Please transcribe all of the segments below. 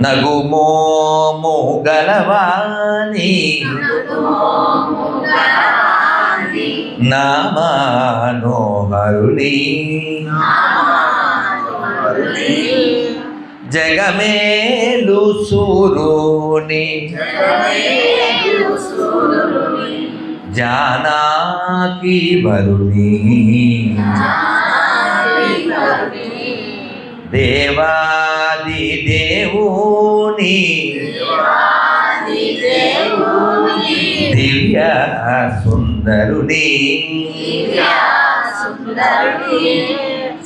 నగుమోము గలవాని నా మనోహరుని జగమేలు సూరుని జానాకి వరుని దేవాది దేవుని దివ్య సుందరుని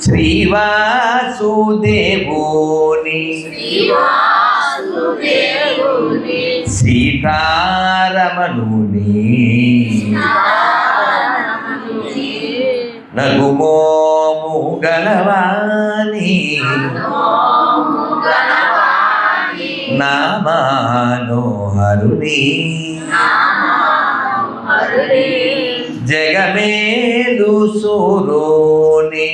శ్రీవాసుదేవుని సీతారమణుని నగుమోము గలవాని నా మనోహరుని జగమేలు సూరుని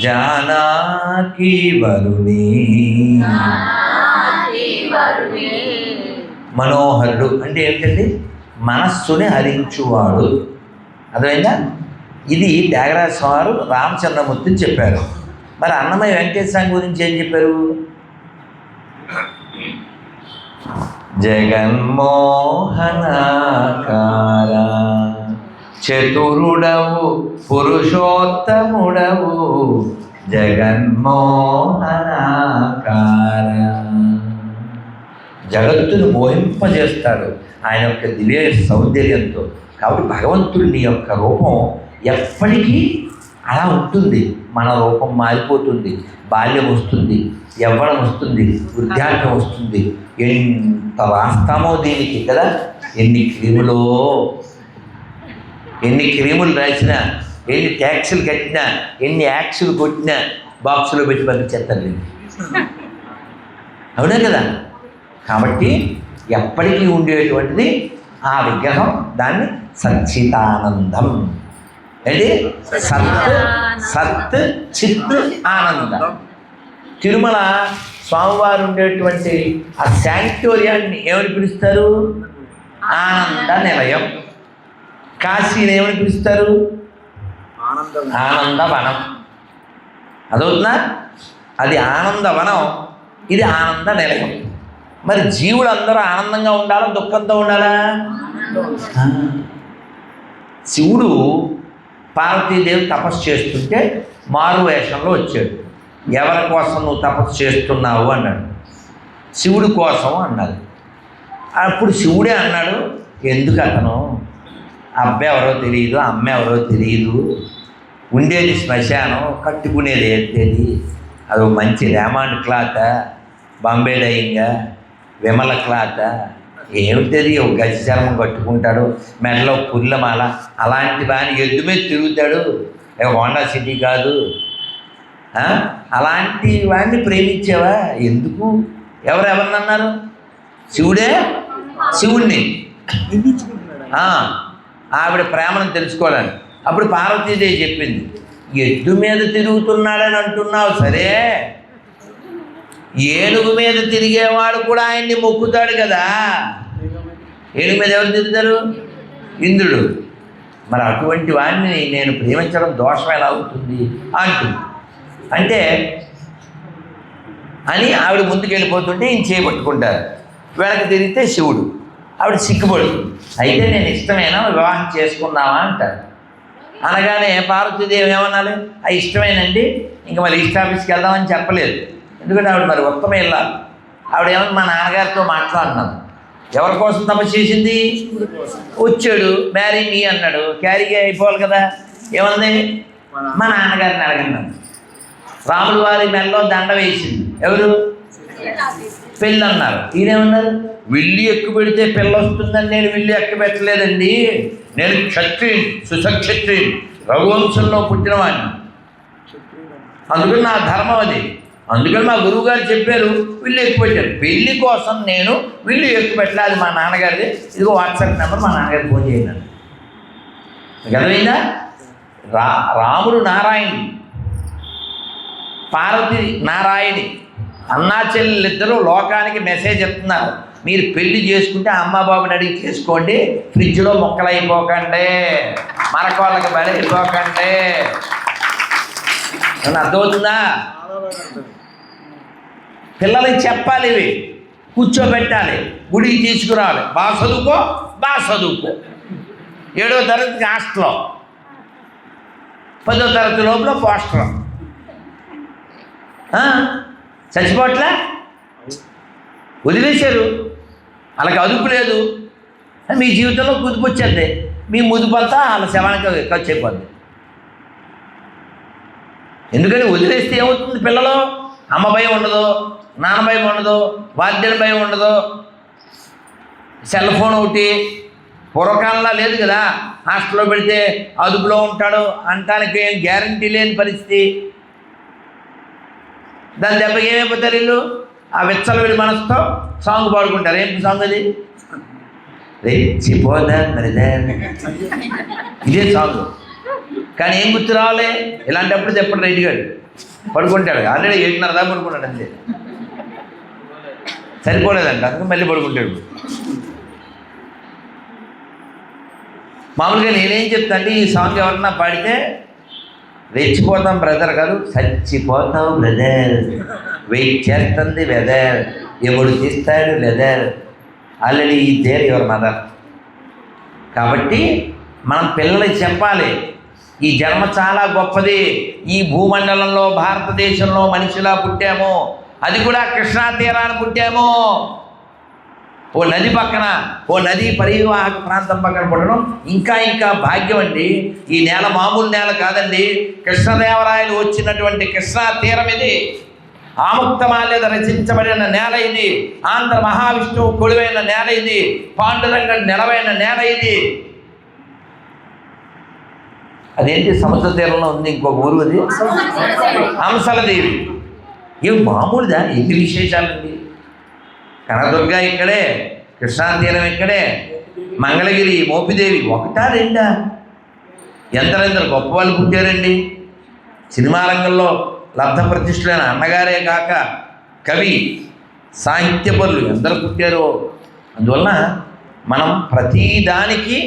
జానాకి వరుని మనోహరుడు అంటే ఏంటండి? మనస్సుని హరించువాడు. అర్థమైందా? ఇది త్యాగరాజ స్వామి రామచంద్రమూర్తిని చెప్పారు. మరి అన్నమయ్య వెంకటేశ్వర స్వామి గురించి ఏం చెప్పారు? జగన్మోహనాకార చతురుడవు పురుషోత్తముడవు జగన్మోహనాకార. జగత్తును మోహింపజేస్తాడు ఆయన యొక్క దివ్య సౌందర్యంతో. కాబట్టి భగవంతుడి యొక్క రూపం ఎప్పటికీ అలా ఉంటుంది. మన రూపం మారిపోతుంది, బాల్యం వస్తుంది, యవ్వనం వస్తుంది, వృద్ధాప్యం వస్తుంది. ఎంత రాస్తామో దీనికి కదా! ఎన్ని క్రీములు రాసినా, ఎన్ని ట్యాక్సులు కట్టినా, ఎన్ని యాక్సులు కొట్టినా బాక్సులో పెట్టి పంపించేస్తారు. అవునా కదా? కాబట్టి ఎప్పటికీ ఉండేటువంటిది ఆ విగ్రహం. దాన్ని సచ్చితానందం అంటే సత్ చిత్ ఆనందం. తిరుమల స్వామివారు ఉండేటువంటి ఆ శాంక్టోరియాన్ని ఏమని పిలుస్తారు? ఆనంద నిలయం. కాశీని ఏమని పిలుస్తారు? ఆనందవనం. అదవుతుందా? అది ఆనందవనం, ఇది ఆనంద నిలయం. మరి జీవులు అందరూ ఆనందంగా ఉండాలా, దుఃఖంతో ఉండాలా? శివుడు పార్వతీదేవి తపస్సు చేస్తుంటే మారు వేషంలో వచ్చాడు. ఎవరి కోసం నువ్వు తపస్సు చేస్తున్నావు అన్నాడు. శివుడి కోసం అన్నాడు. అప్పుడు శివుడే అన్నాడు, ఎందుకు అతను అబ్బాయి ఎవరో తెలియదు, అమ్మ ఎవరో తెలియదు, ఉండేది శ్మశానం, కట్టుకునేది ఏంటది, అది మంచి రేమాండ్ క్లాత్, బాంబే డైయింగా, విమల క్లాత్ ఏమిటది, ఒక గజ చర్మం కట్టుకుంటాడు, మెడలో పుల్లమాల, అలాంటి వాడిని ఎద్దు మీద తిరుగుతాడు, హోండా సిటీ కాదు, అలాంటి వాడిని ప్రేమించావా? ఎందుకు? ఎవరిని అన్నారు? శివుడే శివుణ్ణి. ఆవిడ ప్రేమను తెలుసుకోవాలని. అప్పుడు పార్వతీదేవి చెప్పింది, ఎద్దు మీద తిరుగుతున్నాడని అంటున్నావు సరే, ఏనుగు మీద తిరిగేవాడు కూడా ఆయన్ని మొక్కుతాడు కదా. ఏనుగు మీద ఎవరు తిరుగుతారు? ఇంద్రుడు. మరి అటువంటి వాడిని నేను ప్రేమించడం దోషం ఎలా అవుతుంది అంటుంది. అంటే అని ఆవిడ ముందుకు వెళ్ళిపోతుంటే ఈయన చేయబట్టుకుంటారు. వెనక్కి తిరిగితే శివుడు. ఆవిడ సిగ్గుపడుతుంది. అయితే నేను ఇష్టమేనా, వివాహం చేసుకున్నావా అంటారు. అనగానే పార్వతీదేవి ఏమన్నాలి? ఆ ఇష్టమేనండి, ఇంకా మళ్ళీ ఈస్ట్ ఆఫీస్కి వెళ్దామని చెప్పలేదు. ఎందుకంటే ఆవిడ మరి ఉత్తమ వెళ్ళాలి. ఆవిడ ఏమన్నా మా నాన్నగారితో మాట్లాడినాను. ఎవరి కోసం తపస్సు చేసింది? వచ్చాడు, మ్యారీ మీ అన్నాడు, క్యారీగా అయిపోవాలి కదా. ఏమంది? మా నాన్నగారిని అడగన్నాను. రాముడు వారి మెల్లో దండ వేసింది. ఎవరు? పెళ్ళి అన్నారు. ఈయనేమన్నారు? విల్లు ఎక్కువ పెడితే పిల్ల వస్తుందని నేను విల్లు ఎక్కువ పెట్టలేదండి, నేను క్షత్రియుని, సుసక్షత్రియుని, రఘువంశంలో పుట్టినవాడిని, అందుకని నా ధర్మం అది. అందుకని మా గురువు గారు చెప్పారు విల్లు ఎక్కువ పెట్టారు. పెళ్లి కోసం నేను విల్లు ఎక్కువ పెట్టలేదు. మా నాన్నగారిది, ఇదిగో వాట్సాప్ నెంబర్, మా నాన్నగారికి ఫోన్ చేయండి. గదమైందా? రాముడు నారాయణుడు, పార్వతి నారాయణి అన్నా చెల్లెలిద్దరూ లోకానికి మెసేజ్ ఇస్తున్నారు. మీరు పెళ్లి చేసుకుంటే అమ్మ బాబుని అడిగి చేసుకోండి, ఫ్రిడ్జ్లో మొక్కలు అయిపోకండి, మరకోళ్ళకి బలి అయిపోకండి. అర్థమవుతుందా? పిల్లలకి చెప్పాలి, ఇవి కూర్చోబెట్టాలి, గుడికి తీసుకురావాలి. బాగా చదువుకో, బాగా చదువుకో. 7వ తరగతికి హాస్టల్లో, 10వ తరగతి లోపల పోస్టర్. చచ్చిపోవట్లే, వదిలేశారు, వాళ్ళకి అదుపు లేదు. మీ జీవితంలో కుదుపు వచ్చేది, మీ ముదుపంతా వాళ్ళ శవానికి ఖర్చు అయిపోద్ది. ఎందుకని వదిలేస్తే ఏమవుతుంది? పిల్లలు అమ్మ భయం ఉండదు, నాన్న భయం ఉండదు, వాద్యం భయం ఉండదు, సెల్ ఫోన్ ఒకటి. పూర్వకాలంలో లేదు కదా, హాస్టల్లో పెడితే అదుపులో ఉంటాడు అంటానికి ఏం గ్యారంటీ లేని పరిస్థితి. దాని దెబ్బకి ఏమైపోతారు వీళ్ళు? ఆ విచ్చలవిడి మనసుతో సాంగ్ పాడుకుంటారు. ఏం సాంగ్ అది? రెచ్చిపోదా బ్రదర్, ఇదే సాంగ్. కానీ ఏం గుర్తు రావాలి? ఇలాంటప్పుడు చెప్పండి, రైట్ గారు పడుకుంటాడు. ఆల్రెడీ 7:30 దాకా పడుకున్నాడు, అంతే. సరిపోలేదంట, అందుకు మళ్ళీ పడుకుంటాడు. మామూలుగా నేనేం చెప్తా అంటే, ఈ సాంగ్ ఎవరన్నా పాడితే రెచ్చిపోతాం బ్రదర్ కాదు, చచ్చిపోతావు బ్రదర్, వెయిట్ చేస్తుంది వెదర్, ఎవడు తీస్తాడు లెదర్, ఆల్రెడీ ఈ దేర్ యువర్ మదర్. కాబట్టి మనం పిల్లలకి చెప్పాలి, ఈ జన్మ చాలా గొప్పది. ఈ భూమండలంలో భారతదేశంలో మనిషిలా పుట్టాము, అది కూడా కృష్ణా తీరాన్ని పుట్టాము. ఓ నది పక్కన, ఓ నది పరివాహక ప్రాంతం పక్కన పుట్టడం ఇంకా ఇంకా భాగ్యం అండి. ఈ నేల మామూలు నేల కాదండి. కృష్ణదేవరాయలు వచ్చినటువంటి కృష్ణా తీరం ఇది. ఆముక్తమాల్యద రచించబడిన నేల ఇది. ఆంధ్ర మహావిష్ణువు కొలువైన నేల ఇది. పాండురంగ నెలవైన నేల ఇది. అదేంటి సముద్ర తీరంలో ఉంది ఇంకొక ఊరు, అది హంసలదేవి. ఇవి మామూలుదా? ఎన్ని విశేషాలండి. కనదుర్గ ఇక్కడే, కృష్ణా తీరం ఇక్కడే, మంగళగిరి, మోపిదేవి. ఒకటా రెండా? ఎందరెందరు గొప్ప వాళ్ళు పుట్టారండి. సినిమా రంగంలో లబ్ధ ప్రతిష్ఠులైన అన్నగారే కాక కవి, సాహిత్యపరులు ఎందరు పుట్టారో. అందువలన మనం ప్రతిదానికి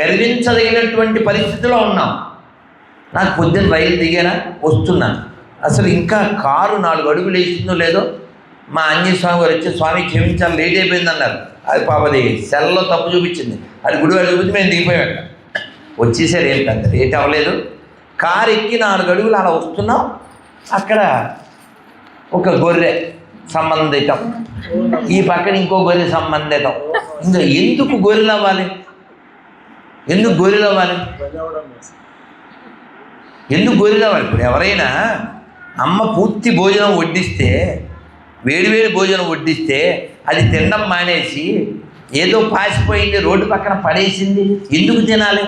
గర్వించదగినటువంటి పరిస్థితిలో ఉన్నాం. నాకు పొద్దున్న రైలు దిగానా, వస్తున్నాను, అసలు ఇంకా కారు 4 అడుగులు వేసిందో లేదో మా ఆంజనేయ స్వామి గారు వచ్చి, స్వామి క్షమించాలి లేట్ అయిపోయింది అన్నారు. అది పాపది సెల్లో తప్పు చూపించింది. అది గుడి అడుగుతుంది, మేము దిగిపోయాం. వచ్చేసారు, ఏంటంత లేట్ అవ్వలేదు. కారు ఎక్కి 4 అడుగులు అలా వస్తున్నాం. అక్కడ ఒక గొర్రె సంబంధితం, ఈ పక్కన ఇంకో గొర్రె సంబంధితం. ఇంకా ఎందుకు గొర్రెలు అవ్వాలి? ఎందుకు గొర్రెలు అవ్వాలి? ఎందుకు గొర్రెలు అవ్వాలి? ఇప్పుడు ఎవరైనా అమ్మ పూర్తి భోజనం వడ్డిస్తే, వేడివేడి భోజనం వడ్డిస్తే అది తినడం మానేసి ఏదో పాసిపోయింది రోడ్డు పక్కన పడేసింది, ఎందుకు తినాలి?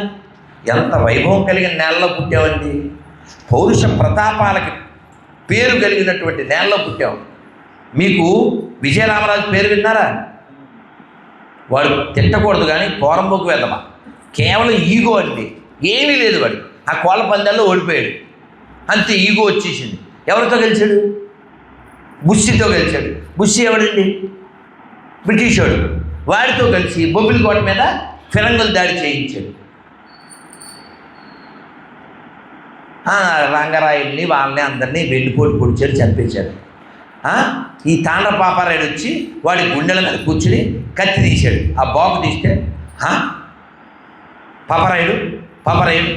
ఎంత వైభవం కలిగిన నేలలో పుట్టామండి. పౌరుష ప్రతాపాలకి పేరు కలిగినటువంటి నేలలో పుట్టాం. మీకు విజయరామరాజు పేరు విన్నారా? వాడు తిట్టకూడదు కానీ పోరంబోకు వెదమా, కేవలం ఈగో అండి, ఏమీ లేదు. వాడు ఆ కోళ్ళ పందాల్లో ఓడిపోయాడు, అంతే. ఈగో వచ్చేసింది. ఎవరితో గెలిచాడు? బుస్సితో గెలిచాడు. బుస్సి ఎవడండి? బ్రిటిష్ వాడు. వాడితో కలిసి బొబ్బిలి కోట మీద ఫిరంగులు దాడి చేయించాడు. రంగరాయుడిని వాళ్ళని అందరినీ వెన్నుపోటు పొడిచాడు, చంపించాడు. ఈ తాండ్ర పాపారాయుడు వచ్చి వాడి గుండెల మీద కూర్చుని కత్తి తీశాడు. ఆ బాబు తీస్తే పాపరాయుడు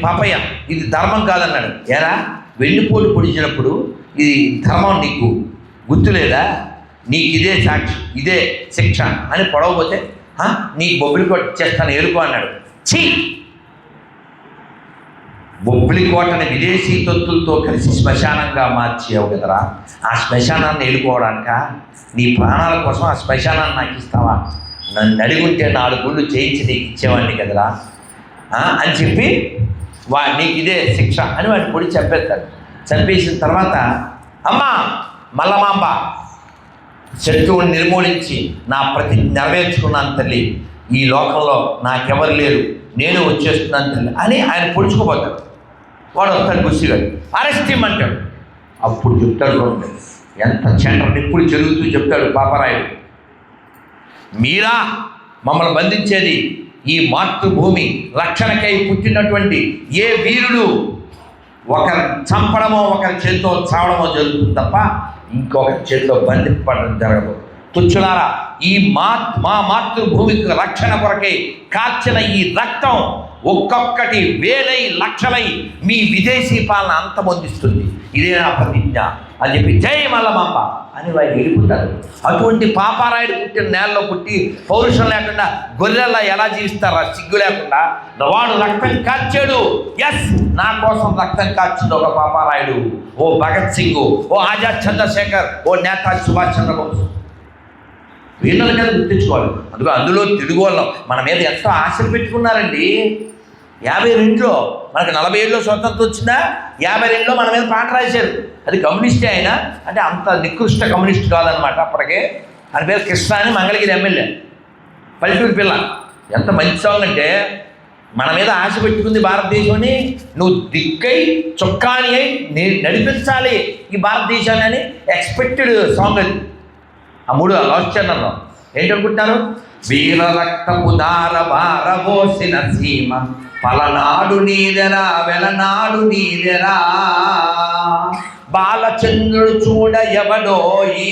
పాపయ్య ఇది ధర్మం కాదన్నాడు. ఎరా, వెన్నుపోటు పొడిచినప్పుడు ఇది ధర్మం నీకు గుర్తులేదా? నీకు ఇదే సాక్షి, ఇదే శిక్ష అని పొడవపోతే నీకు బొబ్బిలి కోట చేస్తాను ఏరుకో అన్నాడు. ఛీ! బొబ్బిలి కోటని విదేశీ తొత్తులతో కలిసి శ్మశానంగా మార్చావు కదరా. ఆ శ్మశానాన్ని ఏలుకోవడానిక? నీ ప్రాణాల కోసం ఆ శ్మశానాన్ని నాకు ఇస్తావా? నన్ను అడుగుంటే 4 గుళ్ళు చేయించి నీకు ఇచ్చేవాడిని కదరా అని చెప్పి నీకు ఇదే శిక్ష అని వాడిని పొడి చంపేస్తాడు. చంపేసిన తర్వాత, అమ్మా మల్లమాంబ, శత్రువుని నిర్మూలించి నా ప్రతిజ్ఞ నెరవేర్చుకున్నాను తల్లి, ఈ లోకంలో నాకెవరు లేరు, నేను వచ్చేస్తున్నాను తల్లి అని ఆయన పొడుచుకుపోతాడు. వాడు వస్తాడు, గుస్సిగాడు అరెస్ట్ ఇమ్మంటాడు. అప్పుడు చెప్తాడు ఎంత చెండ్ర ఇప్పుడు జరుగుతూ చెప్తాడు పాపరాయుడు, మీరా మమ్మల్ని బంధించేది? ఈ మాతృభూమి రక్షణకై పుట్టినటువంటి ఏ వీరుడు ఒకరి చంపడమో ఒకరి చేతితో చావడమో జరుగుతుంది తప్ప ఇంకొకరి చేతిలో బంధింపడం జరగదు. తుచ్చులారా, ఈ మా మాతృభూమికి రక్షణ కొరకై కాచిన ఈ రక్తం ఒక్కొక్కటి వేలై లక్షలై మీ విదేశీ పాలన అంతమొందిస్తుంది. ఇదే నా ప్రతిజ్ఞ అని చెప్పి జై మల్లమాంబ అని వారు వెళ్ళిపోతారు. అటువంటి పాపారాయుడు పుట్టిన నేలలో పుట్టి పౌరుషం లేకుండా గొర్రెల్లా ఎలా జీవిస్తారా? సిగ్గు లేకుండా వాడు రక్తం కార్చాడు. ఎస్, నా కోసం రక్తం కార్చింది ఒక పాపారాయుడు. ఓ భగత్ సింగ్, ఓ ఆజాద్ చంద్రశేఖర్, ఓ నేతాజీ సుభాష్ చంద్రబోస్. వీళ్ళని కదా గుర్తించుకోవాలి. అందులో తెలుగు వాళ్ళం మన మీద ఎంతో ఆశలు పెట్టుకున్నారండి. 52లో మనకు 47లో స్వతంత్రం వచ్చిందా, 52లో మన మీద పాట రాశారు. అది కమ్యూనిస్టే అయినా, అంటే అంత నికృష్ట కమ్యూనిస్ట్ కాదనమాట. అప్పటికే ఆయన పేరు కృష్ణ అని, మంగళగిరి ఎమ్మెల్యే, పల్లెటూరు పిల్ల. ఎంత మంచి సాంగ్ అంటే, మన మీద ఆశ పెట్టుకుంది భారతదేశాన్ని, నువ్వు దిక్కై చొక్కాని అయి నడిపించాలి ఈ భారతదేశాన్ని అని ఎక్స్పెక్టెడ్ సాంగ్ అది. ఆ 3 లాస్ట్ ఛానల్లో ఏంటనుకుంటున్నారు? వీర రక్తపు దార భారబోసిన సీమ పలనాడు నీదెరా వెలనాడు నీదెరా, బాలచంద్రుడు చూడ ఎవడోయి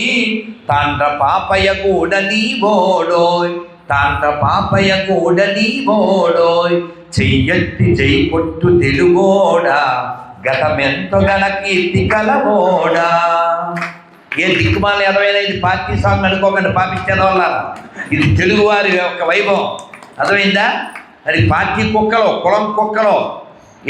తాండ్ర పాపయ్య కూడా నీ బోడోయ్, తాండ్ర పాపయ్య కూడా నీ బోడోయ్, చెయ్యెత్తి జై కొట్టు తెలుగోడా గతమెంతో గల కీర్తి కలబోడా. ఏ దిక్కుమాల ఎదవైనా ఇది పార్టీ సాంగ్ అనుకోకండి, పాపించేద వల్ల. ఇది తెలుగువారి యొక్క వైభవం, అర్థమైందా? అది పార్టీ కుక్కలో, కులం కుక్కలో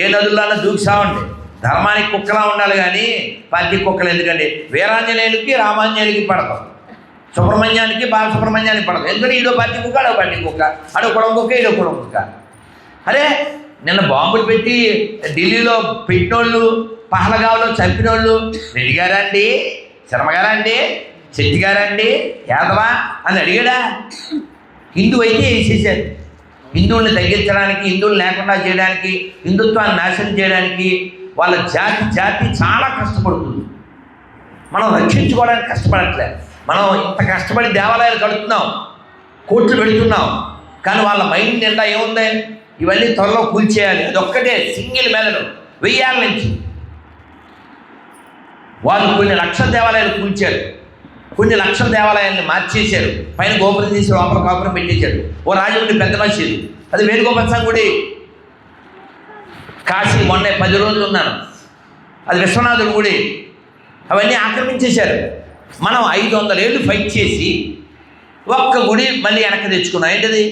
ఏ నదుల్లోనే దూకుసామండి. ధర్మానికి కుక్కలా ఉండాలి కానీ పార్టీ కుక్కలు ఎందుకండి? వీరాంజనేయులకి రామాంజనేయులకి పడతాం, సుబ్రహ్మణ్యానికి బాలసుబ్రహ్మణ్యానికి పడతాం. ఎందుకంటే ఈడో పార్టీ కుక్క, అడో పార్టీ కుక్క, అడో కులం కుక్క, ఈడో కులం కుక్క. అరే నిన్న బాంబులు పెట్టి ఢిల్లీలో పెట్టినోళ్ళు, పహలగావ్లో చంపినోళ్ళు రెడ్డి గారా అండి, శర్మగారా అండి, శెట్టి గారా అండి, యాదవా అని అడిగాడా? హిందూ అయితే వేసేసారు. హిందువుల్ని తగ్గించడానికి, హిందువులు లేకుండా చేయడానికి, హిందుత్వాన్ని నాశనం చేయడానికి వాళ్ళ జాతి చాలా కష్టపడుతుంది. మనం రక్షించుకోవడానికి కష్టపడట్లే. మనం ఇంత కష్టపడి దేవాలయాలు కడుతున్నాం, కోట్లు పెడుతున్నాం, కానీ వాళ్ళ మైండ్ నిండా ఏముంది? ఇవన్నీ త్వరలో కూల్చేయాలి. అది ఒక్కటే సింగిల్ మెదడు 1000 ఏళ్ళ నుంచి. వాళ్ళు కొన్ని లక్షల దేవాలయాలు కూల్చారు, కొన్ని లక్షల దేవాలయాన్ని మార్చేశారు, పైన గోపురం తీసి లోపల గోపురం పెట్టేశారు. ఓ రాజమండ్రి పెద్ద మసీదు, అది వేణుగోపాల స్వామి గుడి. కాశీ మొన్న 10 రోజులు ఉన్నాను, అది విశ్వనాథుడి గుడి. అవన్నీ ఆక్రమించేశారు. మనం 500 ఏళ్ళు ఫైట్ చేసి ఒక్క గుడి మళ్ళీ వెనక్కి తెచ్చుకున్నాం. ఏంటిది?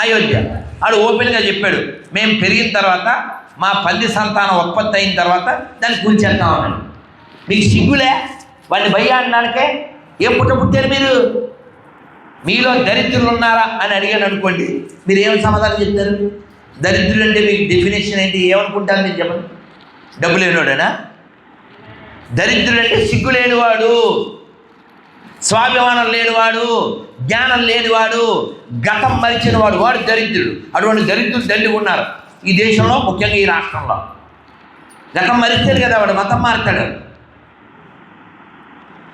అయోధ్య. ఆడు ఓపెన్గా చెప్పాడు, మేము పెరిగిన తర్వాత మా 10 సంతానం ఉత్పత్తి అయిన తర్వాత దాన్ని కూల్చేస్తామన్నాడు. మీకు సిగ్గులే వాడిని భయ్యాడడానికే? ఏ పుట్టారు మీరు? మీలో దరిద్రులు ఉన్నారా అని అడిగాను అనుకోండి, మీరు ఏమి సమాధానం చెప్తారు? దరిద్రుడు అంటే మీకు డెఫినేషన్ ఏంటి? ఏమనుకుంటారు మీరు చెప్పండి? డబ్బు లేనివాడేనా? దరిద్రుడు అంటే సిగ్గు లేనివాడు, స్వాభిమానం లేనివాడు, జ్ఞానం లేనివాడు, గతం మరిచిన వాడు, వాడు దరిద్రుడు. అటువంటి దరిద్రులు దండిగా ఉన్నారు ఈ దేశంలో, ముఖ్యంగా ఈ రాష్ట్రంలో. గతం మరిస్తాడు కదా వాడు, మతం మారుతాడు.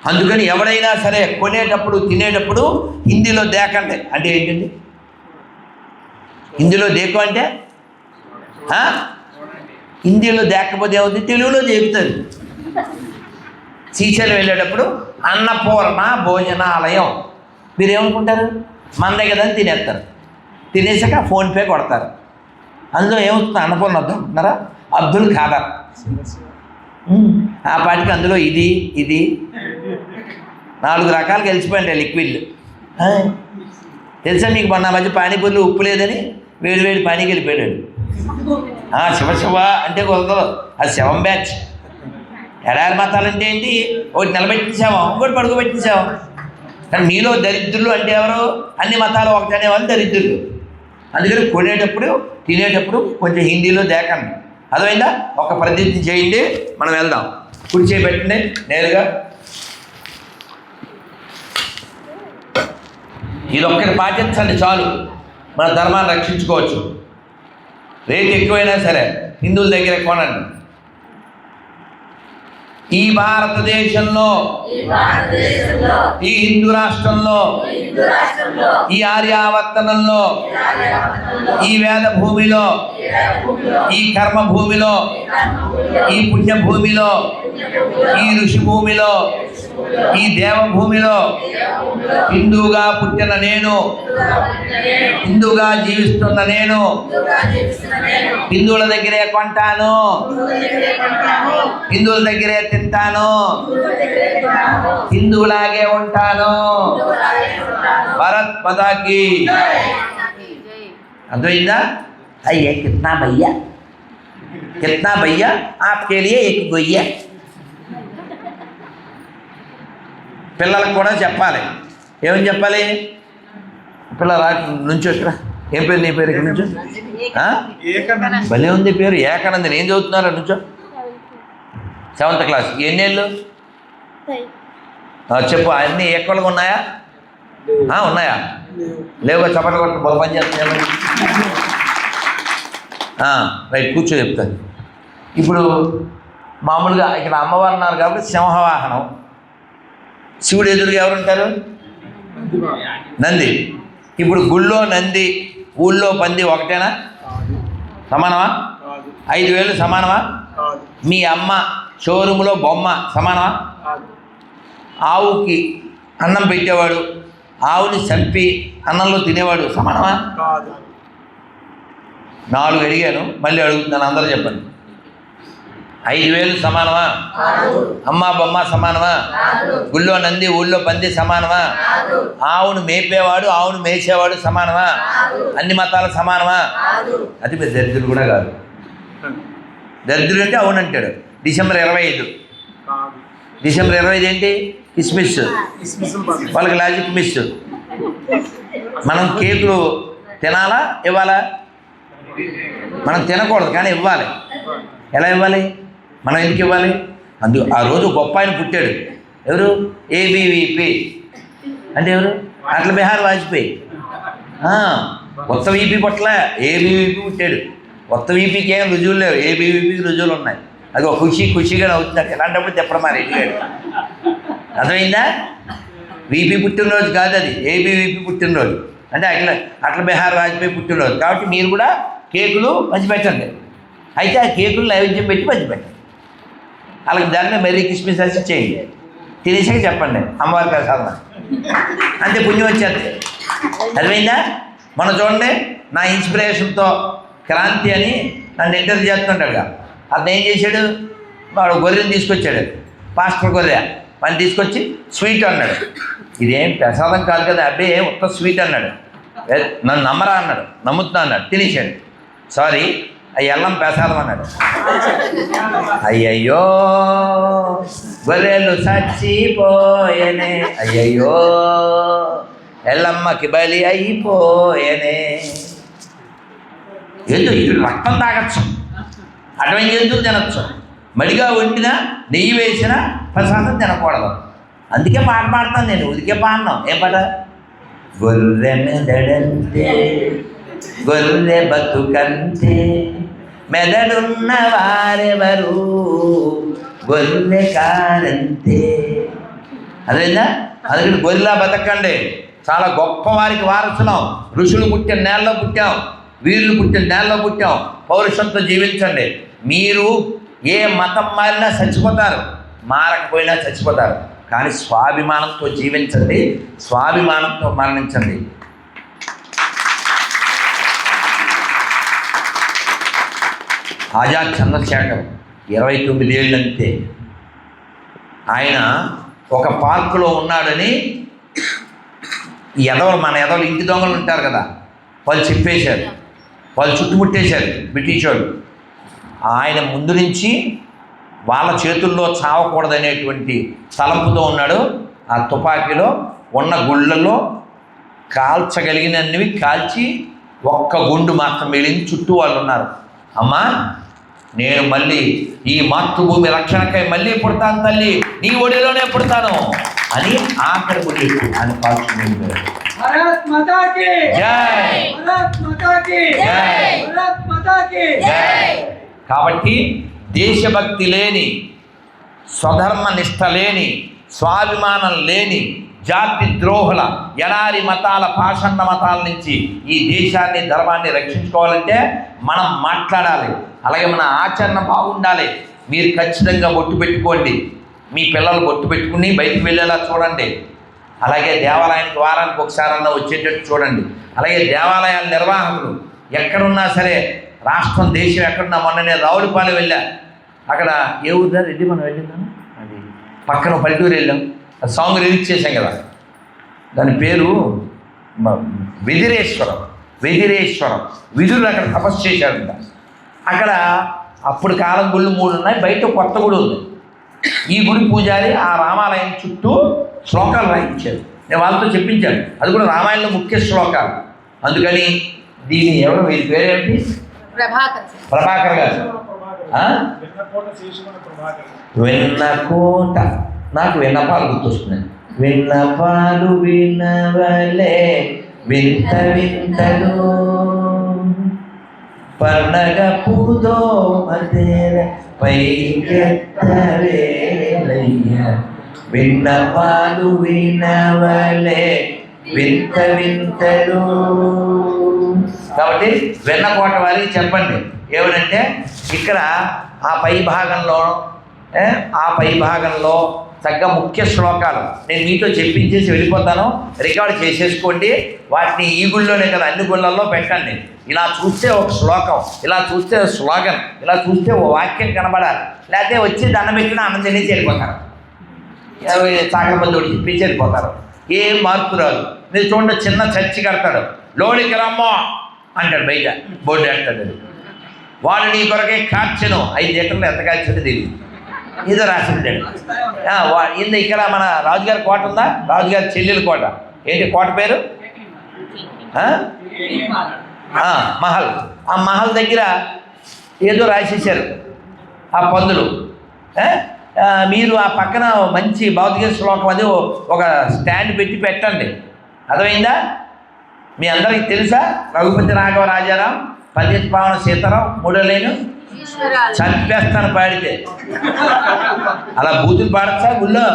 అందుకని ఎవడైనా సరే కొనేటప్పుడు, తినేటప్పుడు హిందీలో దేకండి అంటే ఏంటండి? హిందీలో దేకు అంటే హిందీలో దేకపోతే ఏమవుతుంది? తెలుగులో దేకుతుంది. శ్రీశైలం వెళ్ళేటప్పుడు అన్నపూర్ణ భోజనాలయం, మీరేమనుకుంటారు? మందే కదా అని తినేస్తారు. తినేసాక ఫోన్పే కొడతారు. అందులో ఏమవుతుంది? అన్నపూర్ణ వద్దాం అంటున్నారా? అబ్దుల్ ఖాదర్ ఆ పాటికి అందులో ఇది 4 రకాలు కలిసిపోయింటాయి లిక్విడ్లు. తెలుసా మీకు? మొన్న మధ్య పానీపూరిలో ఉప్పు లేదని వేడి పానీకి వెళ్ళిపోయాడు. శివ అంటే కుదరదు, అది శవం బ్యాచ్. ఎడారి మతాలంటే ఏంటి? ఒకటి నిలబెట్టించాము, ఇంకోటి పడుకోబెట్టించాము. కానీ మీలో దరిద్రులు అంటే ఎవరు? అన్ని మతాలు ఒకటి అనేవాళ్ళు దరిద్రులు. అందుకని కొనేటప్పుడు, తినేటప్పుడు కొంచెం హిందీలో దేకండి, అర్థమైందా? ఒక ప్రతిజ్ఞ చేయండి, మనం వెళ్దాం. కుడి చేయి పెట్టండి నేరుగా. ఇది ఒక్కటి పాటించండి చాలు, మన ధర్మాన్ని రక్షించుకోవచ్చు. రేట్ ఎక్కువైనా సరే హిందువుల దగ్గర కొనండి. ఈ భారతదేశంలో, ఈ హిందూ రాష్ట్రంలో, ఈ ఆర్యావర్తనంలో, ఈ వేద భూమిలో, ఈ కర్మ భూమిలో, ఈ పుణ్యభూమిలో, ఈ ఋషి భూమిలో, ఈ దేవభూమిలో హిందూగా పుట్టిన నేను, హిందూగా జీవిస్తున్న నేను హిందువుల దగ్గరే కొంటాను, హిందువుల దగ్గరే తింటాను, హిందువులాగే ఉంటాను. భారత్ మాతాకి అర్థమైందా? అయ్యే కిత్నా భయ్యా, కిత్నా భయ్యా ఆప్కే లియే ఏక్ గొయ్యా. పిల్లలకు కూడా చెప్పాలి. ఏమని చెప్పాలి? పిల్లలు నుంచో ఇక్కడ. ఏం పేరు నీ పేరు? ఇక్కడ నుంచో. భలే ఉంది పేరు ఏకానందని. ఏం చదువుతున్నారా? నుంచో. 7th class. ఎన్నేళ్ళు? చెప్పు. అన్నీ ఏకలుగా ఉన్నాయా? ఉన్నాయా? లేవుగా చప్పట్లు కొట్టు. బల పని చేస్తున్నాను. రైట్, కూర్చో చెప్తాను. ఇప్పుడు మామూలుగా ఇక్కడ అమ్మవారు ఉన్నారు కాబట్టి సింహవాహనం. శివుడు ఎదురుగా ఎవరుంటారు? నంది. ఇప్పుడు గుళ్ళో నంది, ఊళ్ళో పంది ఒకటేనా? సమానమా? 5,000 సమానమా? మీ అమ్మ షోరూములో బొమ్మ సమానమా? ఆవుకి అన్నం పెట్టేవాడు, ఆవుని చంపి అన్నంలో తినేవాడు సమానమా? 4 అడిగాను, మళ్ళీ అడుగుతున్నాను. అందరూ చెప్పండి. 5,000 సమానమా? అమ్మ బొమ్మ సమానమా? గుళ్ళో నంది, ఊళ్ళో పంది సమానమా? ఆవును మేపేవాడు, ఆవును మేసేవాడు సమానమా? అన్ని మతాలు సమానమా? అది పెద్ద దరిద్రుడు కూడా కాదు. దరిద్రుడు అంటే అవునంటాడు. డిసెంబర్ 25. డిసెంబర్ 25 ఏంటి? కిస్మిస్. వాళ్ళకి లాజిక్ మిస్. మనం కేకులు తినాలా ఇవ్వాలా? మనం తినకూడదు కానీ ఇవ్వాలి. ఎలా ఇవ్వాలి? మనం ఎందుకు ఇవ్వాలి? ఆ రోజు గొప్ప ఆయన పుట్టాడు. ఎవరు? ఏబీవీపీ అంటే ఎవరు? అటల్ బిహారీ వాజ్పేయి. కొత్త వీపీ పట్ల ఏబీవీపీ పుట్టాడు. కొత్త వీపీకి ఏం రుజువులు లేవు, ఏబీవీపీకి రుజువులు ఉన్నాయి. అది ఒక ఖుషిగా అవుతుంది. ఇలాంటప్పుడు చెప్పడం మరి ఎడిగాడు. అర్థమైందా? వీపీ పుట్టినరోజు కాదు అది, ఏబీవీపీ పుట్టినరోజు. అంటే అటల్ బిహారీ వాజ్పేయి పుట్టినరోజు. కాబట్టి మీరు కూడా కేకులు పంచిపెట్టండి. అయితే ఆ కేకులు నైవేద్యం పెట్టి పంచిపెట్టండి. వాళ్ళకి దాన్ని మెర్రీ కిస్మిస్ వేసి చేయండి. తినేసాక చెప్పండి అమ్మవారి ప్రసాదం. అంతే, పుణ్యం వచ్చేది. అర్థమైందా? మనం చూడండి, నా ఇన్స్పిరేషన్తో క్రాంతి అని నన్ను ఇంటర్వ్యూ చేస్తుంటాడుగా. అతను ఏం చేశాడు? వాడు గొర్రెని తీసుకొచ్చాడు, పాస్టర్ గొర్రె. వాడిని తీసుకొచ్చి స్వీట్ అన్నాడు. ఇదేం ప్రసాదం కాదు కదా, అబ్బే ఒక్క స్వీట్ అన్నాడు. నన్ను నమ్మరా అన్నాడు. నమ్ముతున్నా అన్నాడు. తినేసాడు. సారీ, అవి ఎల్లం ప్రసాదం అన్నాడు. అయ్యయ్యో గొర్రెలు చచ్చిపోయేనే, అయ్యయ్యో ఎల్లమ్మకి బలి అయిపోయేనే. ఎందుకు? ఇటు రక్తం తాగచ్చు, అటువంటి జంతువులు తినచ్చు. మడిగా వండినా నెయ్యి వేసినా ప్రసాదం తినకూడదు. అందుకే పాట పాడతాను నేను. ఉదికే పాడినాం. ఏం పాట? గొర్రె మెదడంతే, గొర్రె బతుకంతే, మెదడున్న వారెవరు, గొర్రె కారంతే. అదేనా? అందుకని గొర్రెలా బతకండి. చాలా గొప్ప వారికి వారసులం. ఋషులు పుట్టిన నేలలో పుట్టాం, వీరులు పుట్టిన నేలలో పుట్టాం. పౌరుషంతో జీవించండి. మీరు ఏ మతం మారినా చచ్చిపోతారు, మారకపోయినా చచ్చిపోతారు. కానీ స్వాభిమానంతో జీవించండి, స్వాభిమానంతో మరణించండి. ఆజాద్ చంద్రశేఖర్ 29 ఏళ్ళంతే. ఆయన ఒక పార్కులో ఉన్నాడని మన ఎదవలు ఇంటి దొంగలు ఉంటారు కదా, వాళ్ళు చెప్పేశారు. వాళ్ళు చుట్టుముట్టేశారు బ్రిటిష్ వాళ్ళు. ఆయన ముందు నుంచి వాళ్ళ చేతుల్లో చావకూడదనేటువంటి తలంపుతో ఉన్నాడు. ఆ తుపాకీలో ఉన్న గుళ్ళల్లో కాల్చగలిగినవి కాల్చి ఒక్క గుండు మాత్రం మిగిలింది. చుట్టూ వాళ్ళు ఉన్నారు. అమ్మా, నేను మళ్ళీ ఈ మాతృభూమి రక్షణకై మళ్ళీ పుడతాను తల్లి, నీ ఒడిలోనే పుడతాను అని ఆఖరి గుడి ఆయన కాల్చుకుంటారు. కాబట్టి దేశభక్తి లేని స్వధర్మ నిష్ఠ లేని, స్వాభిమానం లేని జాతి ద్రోహుల ఎడారి మతాల పాషండ మతాల నుంచి ఈ దేశాన్ని, ధర్మాన్ని రక్షించుకోవాలంటే మనం మాట్లాడాలి. అలాగే మన ఆచరణ బాగుండాలి. మీరు ఖచ్చితంగా బొట్టు పెట్టుకోండి. మీ పిల్లలు బొట్టు పెట్టుకుని బయటికి వెళ్ళేలా చూడండి. అలాగే దేవాలయానికి వారానికి ఒకసారన్నా వచ్చేటట్టు చూడండి. అలాగే దేవాలయాల నిర్వాహకులు ఎక్కడున్నా సరే, రాష్ట్రం, దేశం ఎక్కడున్నా, మొన్న నేను రావులపాలెం వెళ్ళా. అక్కడ ఏ ఊరిదా రెడ్డి మనం వెళ్ళిందాం, అది పక్కన పల్లెటూరు వెళ్ళాం. సాంగ్ రిలీజ్ చేశాం కదా, దాని పేరు వెదిరేశ్వరం. విధులు అక్కడ తపస్సు చేశాడంట. అక్కడ అప్పుడు కాలం గుళ్ళు 3 ఉన్నాయి, బయట కొత్త గుడి ఉంది. ఈ గుడి పూజారి ఆ రామాలయం చుట్టూ శ్లోకాలు రాయించారు. నేను వాళ్ళతో చెప్పించాను, అది కూడా రామాయణంలో ముఖ్య శ్లోకాలు. అందుకని దీని ఎవరు, వీరి పేరేంటి? ప్రభాకర్ గారు. వెన్నకోట. నాకు విన్నపాలు గుర్తొస్తున్నాయి. విన్నపాలు వినవలే వింత వింతలు పండగ పూదో మదేర పైకెత్తవేలయ్య. విన్నపాలు వినవలే వింత వింతలు. కాబట్టి వెన్నకోట వారికి చెప్పండి ఏమిటంటే, ఇక్కడ ఆ పై భాగంలో చక్కగా ముఖ్య శ్లోకాలు నేను మీతో చెప్పించేసి వెళ్ళిపోతాను. రికార్డు చేసేసుకోండి. వాటిని ఈ గుళ్ళోనే కదా, అన్ని గుళ్ళల్లో పెట్టండి. ఇలా చూస్తే ఒక శ్లోకం, ఇలా చూస్తే స్లోగన్, ఇలా చూస్తే ఓ వాక్యం కనబడాలి. లేకపోతే వచ్చి దండం పెట్టిన అన్నం తినేసి వెళ్ళిపోతారు, చాకబద్దోడు చెప్పేసి వెళ్ళిపోతారు. ఏం మార్పు రాదు. మీరు చూడండి, చిన్న చర్చి కడతాడు, లోనికి రమ్మో అంటాడు, బయట బోర్డు వేస్తాడు. వాడు నీ కొరకే కార్చెను, 5 లీటర్లు ఎంత కాల్చాడో తెలియదు, ఏదో రాసి ఉంటాడు. ఇక్కడ మన రాజుగారి కోట ఉందా, రాజుగారి చెల్లెల కోట. ఏంటి కోట పేరు? మహల్. ఆ మహల్ దగ్గర ఏదో రాసేసారు ఆ పందులు. మీరు ఆ పక్కన మంచి భౌతిక శ్లోకం అది ఒక స్టాండ్ పెట్టి పెట్టండి. అర్థమైందా? మీ అందరికీ తెలుసా? రఘుపతి రాఘవ రాజారాం, పద్యత్ పావన సీతారాం, 3వ లైను చంపేస్తాను పాడితే. అలా బూతులు పాడచ్చా గుళ్ళో?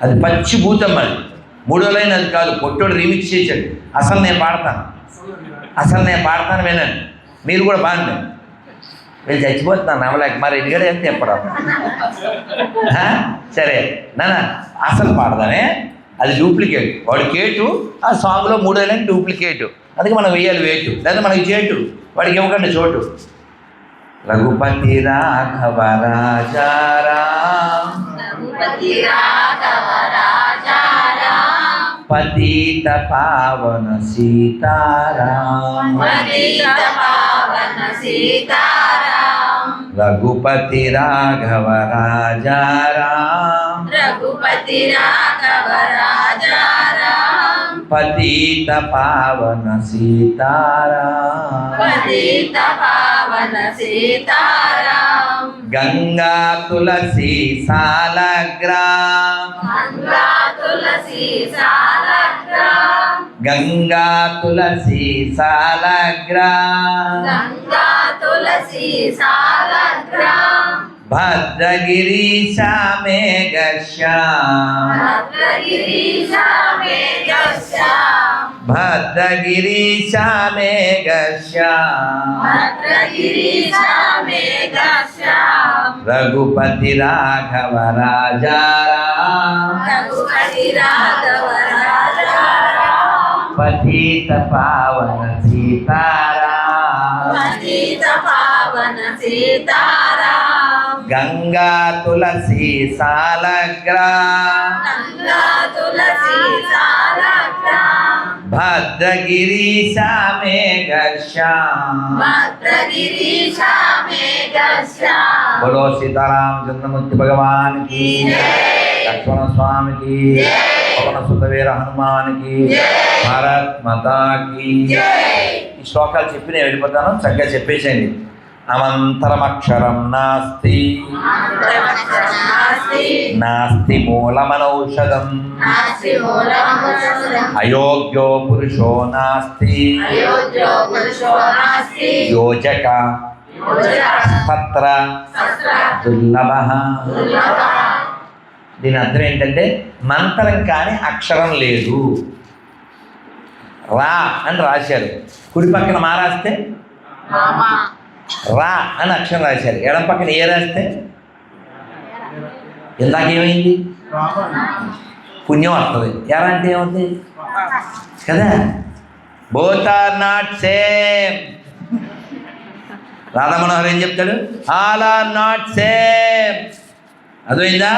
అది పచ్చి బూతం. అది 3వ లైన్ అది కాదు, పొట్టోడు రీమిక్స్ చేశాడు. అసలు నేను పాడతాను వినండి. మీరు కూడా బాగుంది. వీళ్ళు చచ్చిపోతున్నాను నమ్మలేక. మరి ఎడిగాడు ఎంత చెప్పడం. సరే నాన్న, అసలు పాడదానే, అది డూప్లికేట్. వాడు కేటు, ఆ సాంగ్లో 3వ లైన్ డూప్లికేటు. అందుకే మనం వేయాలి వేటు, లేదా మనకి చేటు. వాడికి ఇవ్వకండి చోటు. రఘుపతి రాఘవ రాజారాం పతిత పావన సీతారాం. రఘుపతి రాఘవ రాజారాం పతిత పావన సీతారాం. గంగా తులసి సాలగ్రాం గంగా తులసి సాలగ్రాం భద్రగిరీశ మేఘశ్యాం భద్రగిరీశ మేఘశ్యాం రఘుపతి రాఘవ రాజారాం పతిత పావన సీతారాం గంగా తులసి సాలగ్రాం భద్రగిరీశ మేఘశ్యాం. బోలో సీతారామచంద్రమూర్తి భగవాన్ కి, లక్ష్మణ స్వామికి, పవన సుతవీర హనుమానికి, భారత్ మాతా కి. ఈ శ్లోకాలు చెప్పి నేను వెళ్ళిపోతాను, చక్కగా చెప్పేసేయండి. అమంతరమక్షరం నాస్తి నాస్తి మూలమనౌషధం అయోగ్యో పురుషో నాస్తి యోజక తత్ర దుర్లభ. దీని అర్థం ఏంటంటే మంత్రం కానీ అక్షరం లేదు. రా అని రాశారు, కుడి పక్కన మా రాస్తే రా అని అక్షరం రాశారు, ఎడం పక్కన ఏ రాస్తే ఇందాకేమైంది పుణ్యం వస్తుంది. ఎలా అంటే ఏమవుతుంది కదా, both are not same. Radha Manohar ఏం చెప్తాడు, ఆల్ ఆర్ నాట్ సేమ్. అర్థమైందా?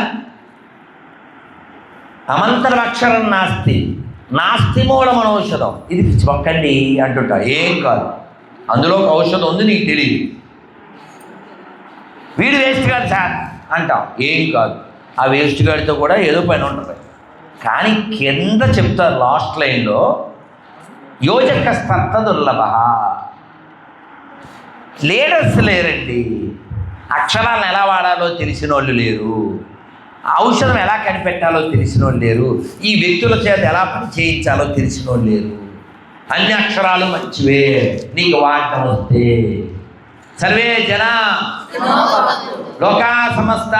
అమంతరం అక్షరం నాస్తి, నాస్తి మూలం ఔషధం. ఇది ఒక్కండి అంటుంటా, ఏం కాదు, అందులో ఒక ఔషధం ఉంది, నీకు తెలియదు. వీడు వేస్ట్ కాదు సార్ అంటాం, ఏం కాదు, ఆ వేస్ట్ గాడితో కూడా ఏదో పని ఉంటుంది. కానీ కింద చెప్తారు లాస్ట్ లైన్లో, యోజక స్తత్త దుర్లభ. లీడర్స్ లేరండి, అక్షరాలను ఎలా వాడాలో తెలిసిన వాళ్ళు లేరు, ఔషధం ఎలా కనిపెట్టాలో తెలిసిన వాళ్ళు లేరు, ఈ వ్యక్తుల చేత ఎలా పని చేయించాలో తెలిసిన వాళ్ళు లేరు. అన్ని అక్షరాలు మంచివే, నీకు వాడటం వస్తే. సర్వే జన లోకా సమస్త.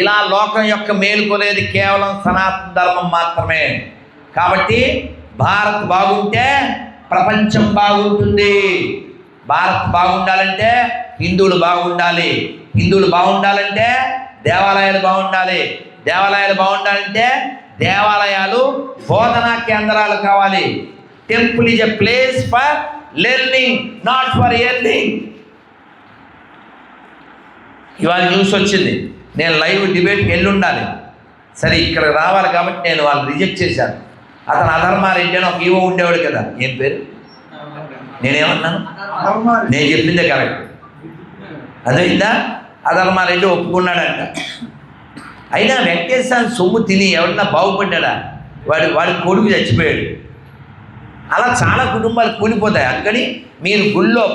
ఇలా లోకం యొక్క మేలుకోలేదు కేవలం సనాతన ధర్మం మాత్రమే. కాబట్టి భారత్ బాగుంటే ప్రపంచం బాగుంటుంది. భారత్ బాగుండాలంటే హిందువులు బాగుండాలి, హిందువులు బాగుండాలంటే దేవాలయాలు బాగుండాలి, దేవాలయాలు బాగుండాలంటే దేవాలయాలు బోధనా కేంద్రాలు కావాలి. Temple is a place for learning, not for earning. ఇవాళ న్యూస్ వచ్చింది, నేను లైవ్ డిబేట్కి వెళ్ళి ఉండాలి, సరే ఇక్కడ రావాలి కాబట్టి నేను వాళ్ళు రిజెక్ట్ చేశాను. అతను అధర్మారెడ్డి అని ఒక ఈవో ఉండేవాడు కదా, ఏం పేరు, నేనేమన్నాను, నేను చెప్పిందే కరెక్ట్. అదైందా, అధర్మారెడ్డి ఒప్పుకున్నాడంట. అయినా వెంకటేశ్వర సొమ్ము తిని ఎవరన్నా బాగుపడ్డా, వాడి కొడుకు చచ్చిపోయాడు. అలా చాలా కుటుంబాలు కూలిపోతాయి. అందుకని మీరు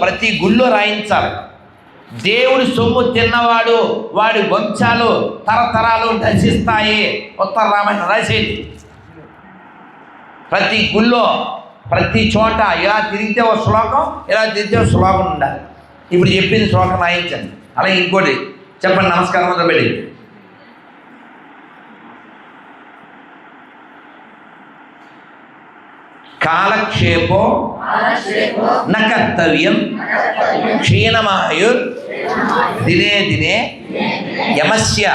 ప్రతి గుళ్ళో రాయించాలి, దేవుడి సొమ్ము తిన్నవాడు వాడి వంశాలు తరతరాలు దర్శిస్తాయి. ఉత్తర రామాయణం రాసేది. ప్రతి గుళ్ళో ప్రతి చోట ఇలా తిరిగితే ఒక శ్లోకం, ఇలా తిరిగితే ఒక శ్లోకం ఉండాలి. ఇప్పుడు చెప్పింది శ్లోకం రాయించండి. అలాగే ఇంకోటి చెప్పండి, నమస్కారం మొదలుపెట్టి. కాలక్షేపో న కర్తవ్యం క్షీణమాయుర్ దినే దినే యమస్య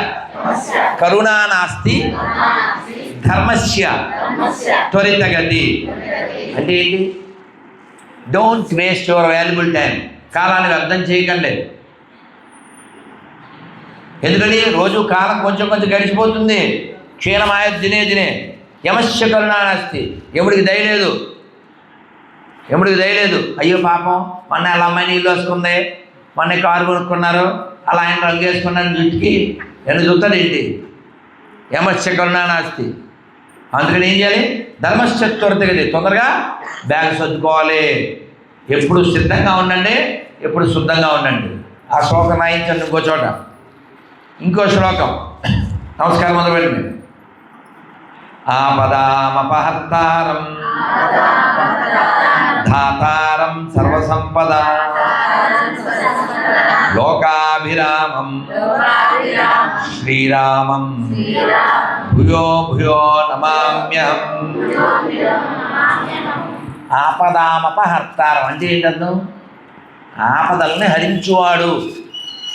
కరుణా నాస్తి ధర్మస్య త్వరితగతి. అంటే ఏంటి? Don't waste your valuable time. కాలాన్ని వ్యర్థం చేయకండి. ఎందుకని రోజు కాలం కొంచెం కొంచెం గడిచిపోతుంది. క్షీణమాయ దినే దినే యమస్య కరుణా నాస్తి. ఎముడికి దయలేదు, ఎముడికి దయలేదు. అయ్యో పాపం, మొన్న వాళ్ళ అమ్మాయి నీళ్ళు వేసుకుంది, మొన్న కారు కొనుక్కున్నారు, అలా ఆయన రంగు వేసుకున్నాను జుట్టుకి, ఎన్ని చూస్తాడు ఏంటి? యమస్య కరుణా నాస్తి. అందుకని ఏం చేయాలి? ధర్మస్య త్వరితగతి. తొందరగా బ్యాగ్ సర్దుకోవాలి. ఎప్పుడు సిద్ధంగా ఉండండి, ఎప్పుడు శుద్ధంగా ఉండండి. ఆ శ్లోకం రాయించండి. ఇంకో చోట ఇంకో శ్లోకం. నమస్కారం మొదలుపెట్టండి. ఆపదామపహర్తారం ధాతారం సర్వసంపద లోకాభిరామం శ్రీరామం భూయో భూయో నమామ్యహం. ఆపదామపహర్తారం అంటే ఏంటంటే ఆపదల్ని హరించువాడు.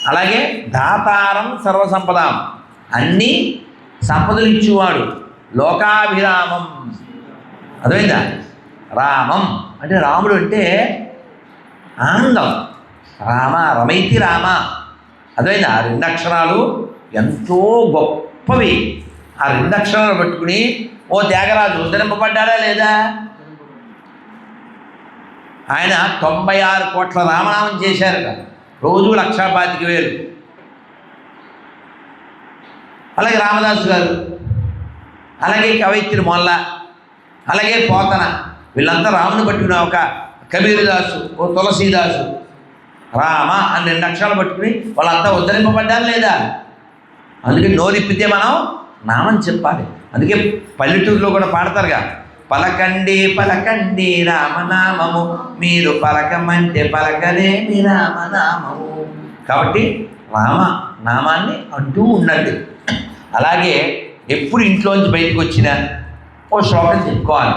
అలాగే దాతారం సర్వసంపదాం, అన్నీ సంపదలు ఇచ్చేవాడు. లోకాభిరామం. అర్థమైందా? రామం అంటే రాముడు అంటే ఆనందం. రామ రమైతి రామ. అర్థమైందా? ఆ రెండు అక్షరాలు ఎంతో గొప్పవి. ఆ రెండు అక్షరాలు పట్టుకుని ఓ త్యాగరాజు ఉద్ధరింపబడ్డాడా లేదా? ఆయన 96 కోట్ల రామనామం చేశారు కదా, రోజు 1,25,000. అలాగే రామదాసు గారు, అలాగే కవయిత్రి మొల్ల, అలాగే పోతన, వీళ్ళంతా రాముని పట్టుకుని, ఒక కబీరదాసు, ఓ తులసీదాసు, రామ అని 2 అక్షరాలు పట్టుకుని వాళ్ళంతా ఉద్ధరింపబడ్డారు లేదా? అందుకే నోరిప్పితే మనం నామని చెప్పాలి. అందుకే పల్లెటూరులో కూడా పాడతారుగా, పలకండి పలకండి రామనామము, మీరు పలకమంటే పలకలేని రామనామము. కాబట్టి రామ నామాన్ని అంటూ ఉండండి. అలాగే ఎప్పుడు ఇంట్లోంచి బయటకు వచ్చినా ఓ శ్లోకం చెప్పుకోవాలి.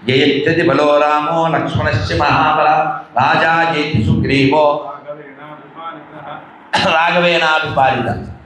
జయత్యతి బలో రామో లక్ష్మణస్య మహాబల, రాజా జయతి సుగ్రీవో రాఘవేణాభిపాలిత.